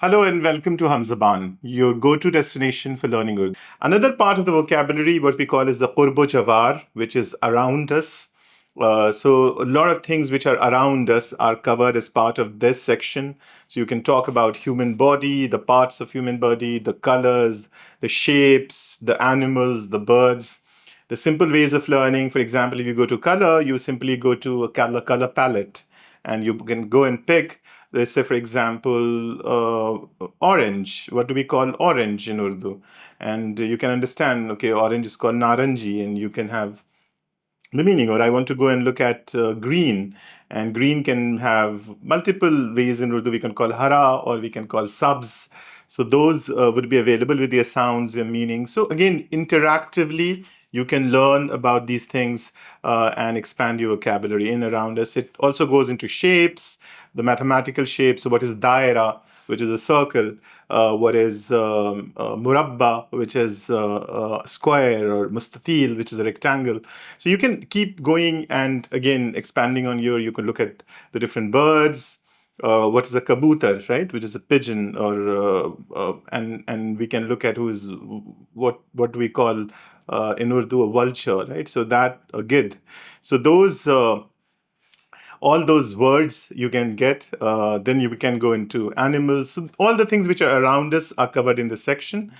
Hello and welcome to Humzabaan, your go-to destination for learning Urdu. Another part of the vocabulary, what we call is the qurbo javar, which is around us. So a lot of things which are around us are covered as part of this section. So you can talk about human body, the parts of human body, the colors, the shapes, the animals, the birds. The simple ways of learning, for example, if you go to color, you simply go to a color palette and you can go and pick, let's say, for example, orange. What do we call orange in Urdu? And you can understand, okay, orange is called naranji, and you can have the meaning. Or I want to go and look at green, and green can have multiple ways in Urdu. We can call hara or we can call subs. So those would be available with their sounds, their meaning. So again, interactively, you can learn about these things and expand your vocabulary in around us. It also goes into shapes, the mathematical shapes. So what is daira, which is a circle? What is murabba, which is square, or mustatil, which is a rectangle. So you can keep going and again expanding on you can look at the different birds. What is a kabutar, right? Which is a pigeon, or and we can look at who's what we call in Urdu a vulture, right? So that a gid. So those all those words you can get. Then you can go into animals. So all the things which are around us are covered in this section.